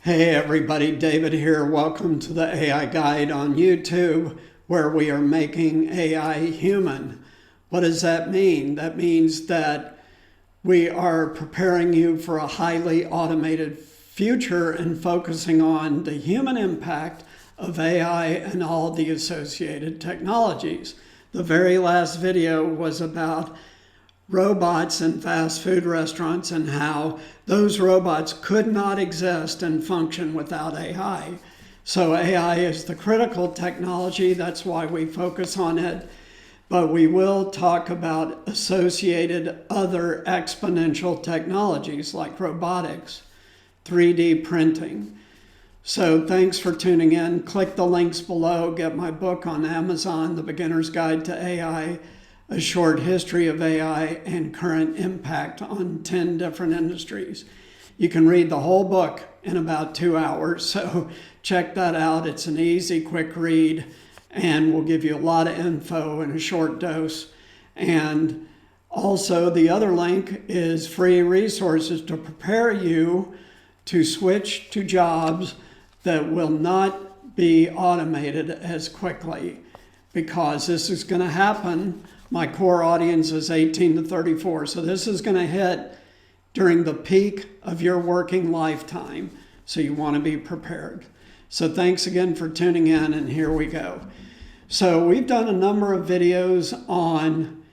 Hey everybody, David here. Welcome to the AI Guide on YouTube, where we are making AI human. What does that mean? That means that we are preparing you for a highly automated future and focusing on the human impact of AI and all the associated technologies. The very last video was about robots in fast food restaurants and how those robots could not exist and function without AI. So AI is the critical technology. That's why we focus on it. But we will talk about associated other exponential technologies like robotics, 3D printing. So thanks for tuning in. Click the links below. Get my book on Amazon, The Beginner's Guide to AI, A Short History of AI and Current Impact on 10 Different Industries. You can read the whole book in about 2 hours, so check that out. It's an easy, quick read, and will give you a lot of info in a short dose. And also, the other link is free resources to prepare you to switch to jobs that will not be automated as quickly, because this is going to happen. My core audience is 18 to 34, so this is going to hit during the peak of your working lifetime, so you want to be prepared. So thanks again for tuning in, and here we go. So we've done a number of videos on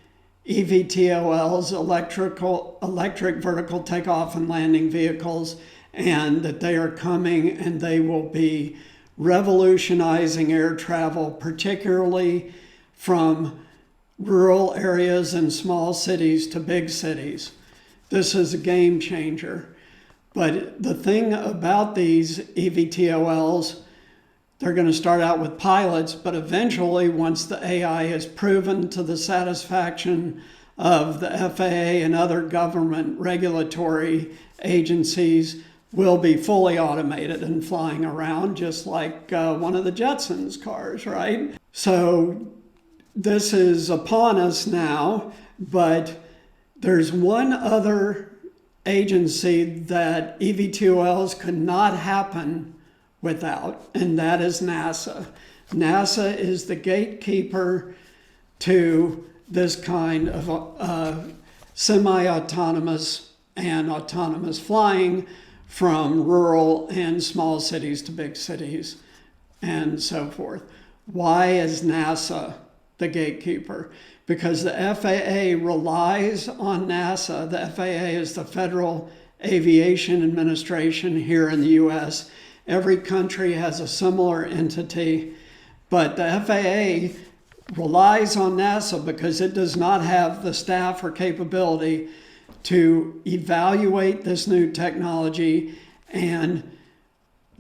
eVTOL's electric vertical takeoff and landing vehicles, and that they are coming and they will be revolutionizing air travel, particularly from rural areas and small cities to big cities. This is a game changer. But the thing about these eVTOLs, they're going to start out with pilots, but eventually, once the AI is proven to the satisfaction of the FAA and other government regulatory agencies, will be fully automated and flying around just like one of the Jetsons cars, right? So this is upon us now, but there's one other agency that eVTOLs could not happen without, and that is NASA. NASA is the gatekeeper to this kind of semi-autonomous and autonomous flying from rural and small cities to big cities and so forth. Why is NASA the gatekeeper? Because the FAA relies on NASA. The FAA is the Federal Aviation Administration here in the US. Every country has a similar entity, but the FAA relies on NASA because it does not have the staff or capability to evaluate this new technology and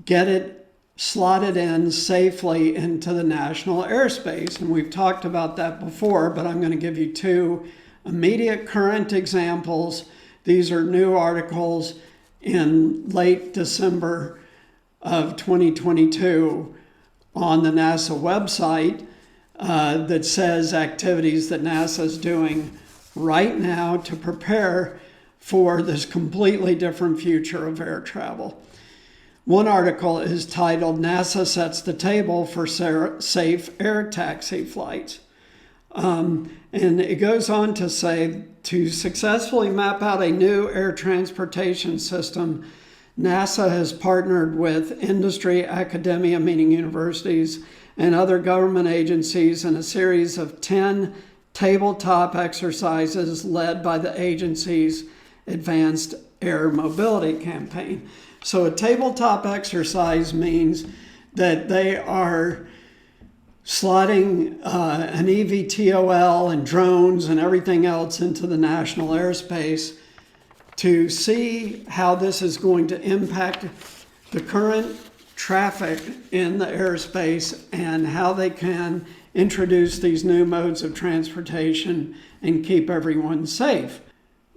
get it slotted in safely into the national airspace. And we've talked about that before, but I'm going to give you two immediate current examples. These are new articles in late December of 2022 on the NASA website that says activities that NASA is doing right now to prepare for this completely different future of air travel. One article is titled, NASA Sets the Table for Safe Air Taxi Flights. And it goes on to say, to successfully map out a new air transportation system, NASA has partnered with industry, academia, meaning universities, and other government agencies in a series of 10 tabletop exercises led by the agency's Advanced Air Mobility Campaign. So a tabletop exercise means that they are slotting an eVTOL and drones and everything else into the national airspace to see how this is going to impact the current traffic in the airspace and how they can introduce these new modes of transportation and keep everyone safe.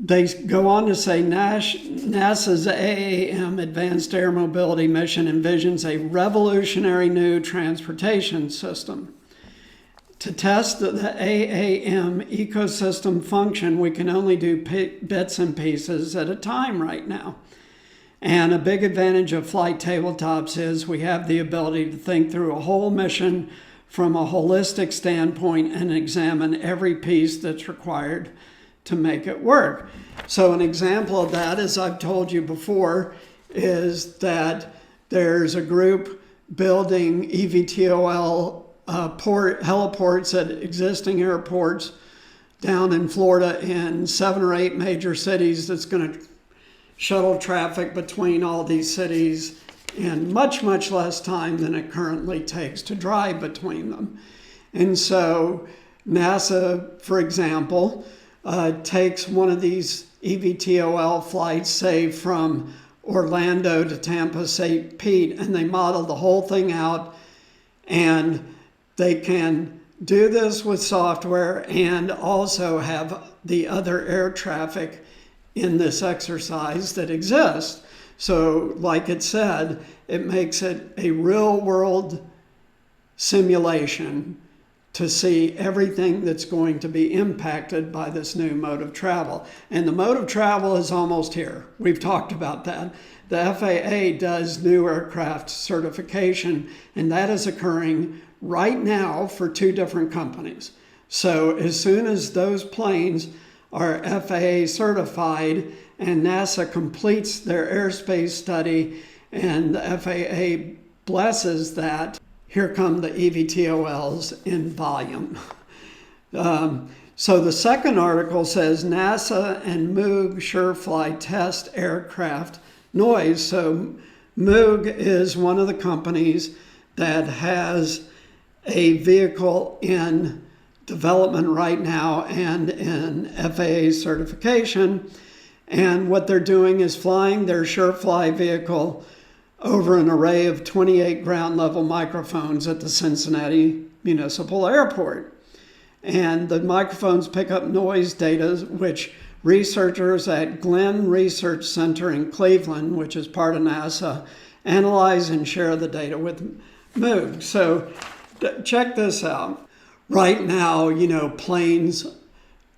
They go on to say NASA's AAM Advanced Air Mobility mission envisions a revolutionary new transportation system. To test the AAM ecosystem function, we can only do bits and pieces at a time right now. And a big advantage of flight tabletops is we have the ability to think through a whole mission from a holistic standpoint and examine every piece that's required to make it work. So an example of that, as I've told you before, is that there's a group building eVTOL heliports at existing airports down in Florida in 7 or 8 major cities that's going to shuttle traffic between all these cities in much, much less time than it currently takes to drive between them. And so NASA, for example, takes one of these eVTOL flights, say from Orlando to Tampa, St. Pete, and they model the whole thing out, and they can do this with software and also have the other air traffic in this exercise that exists. So like it said, it makes it a real world simulation to see everything that's going to be impacted by this new mode of travel. And the mode of travel is almost here. We've talked about that. The FAA does new aircraft certification, and that is occurring right now for 2 different companies. So as soon as those planes are FAA certified and NASA completes their airspace study and the FAA blesses that, here come the eVTOLs in volume. So the second article says NASA and Moog SureFly test aircraft noise. So Moog is one of the companies that has a vehicle in development right now and in FAA certification. And what they're doing is flying their SureFly vehicle over an array of 28 ground level microphones at the Cincinnati Municipal Airport. And the microphones pick up noise data, which researchers at Glenn Research Center in Cleveland, which is part of NASA, analyze and share the data with Moog. So check this out. Right now, planes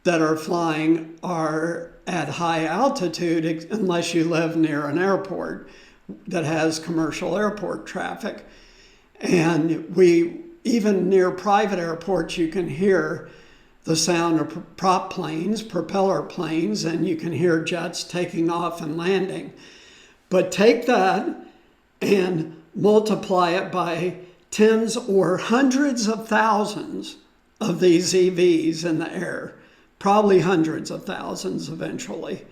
that are flying are at high altitude unless you live near an airport that has commercial airport traffic. And even near private airports, you can hear the sound of prop planes, propeller planes, and you can hear jets taking off and landing. But take that and multiply it by tens or hundreds of thousands of these EVs in the air, probably hundreds of thousands eventually.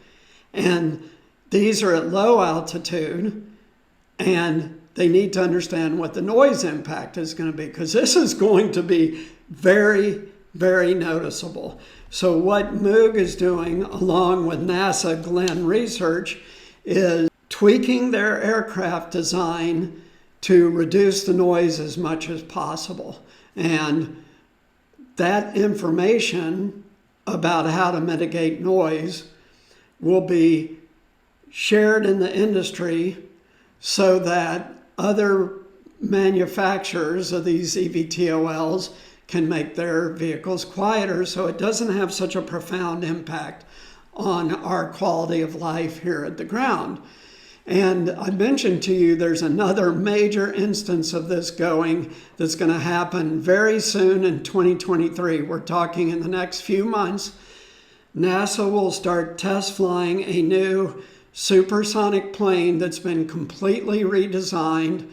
And these are at low altitude, and they need to understand what the noise impact is going to be, because this is going to be very, very noticeable. So what Moog is doing, along with NASA Glenn Research, is tweaking their aircraft design to reduce the noise as much as possible. And that information about how to mitigate noise will be shared in the industry so that other manufacturers of these eVTOLs can make their vehicles quieter so it doesn't have such a profound impact on our quality of life here at the ground. And I mentioned to you there's another major instance of this that's going to happen very soon in 2023. We're talking in the next few months. NASA will start test flying a new supersonic plane that's been completely redesigned,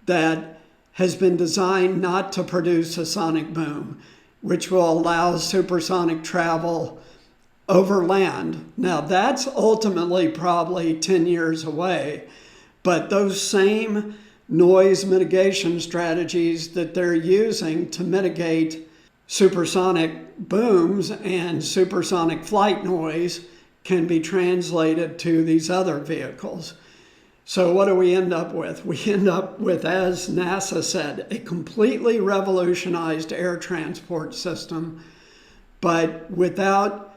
that has been designed not to produce a sonic boom, which will allow supersonic travel over land. Now, that's ultimately probably 10 years away, but those same noise mitigation strategies that they're using to mitigate supersonic booms and supersonic flight noise can be translated to these other vehicles. So what do we end up with? We end up with, as NASA said, a completely revolutionized air transport system, but without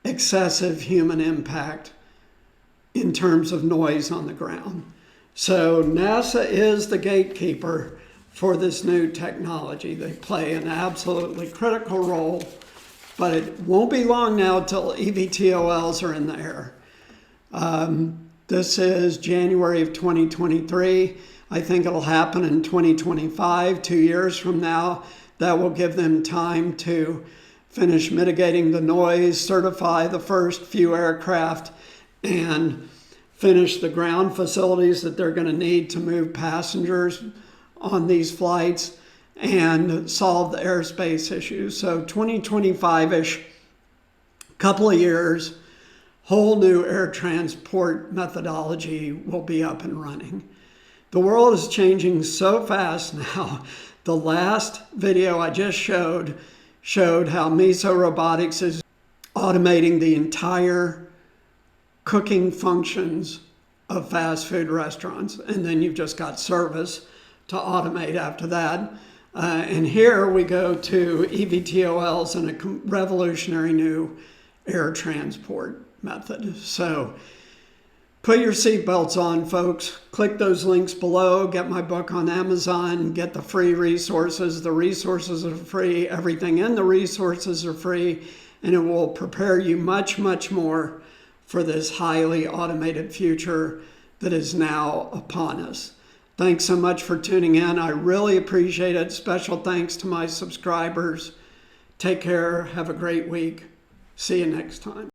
excessive human impact in terms of noise on the ground. So NASA is the gatekeeper for this new technology. They play an absolutely critical role, but it won't be long now till eVTOLs are in the air. This is January of 2023. I think it'll happen in 2025, 2 years from now. That will give them time to finish mitigating the noise, certify the first few aircraft, and finish the ground facilities that they're going to need to move passengers on these flights and solve the airspace issues. So 2025-ish, couple of years, whole new air transport methodology will be up and running. The world is changing so fast now. The last video I just showed how Miso Robotics is automating the entire cooking functions of fast food restaurants. And then you've just got service to automate after that. And here we go to eVTOL's and a revolutionary new air transport method. So put your seatbelts on, folks. Click those links below. Get my book on Amazon. Get the free resources. The resources are free. Everything in the resources are free. And it will prepare you much, much more for this highly automated future that is now upon us. Thanks so much for tuning in. I really appreciate it. Special thanks to my subscribers. Take care. Have a great week. See you next time.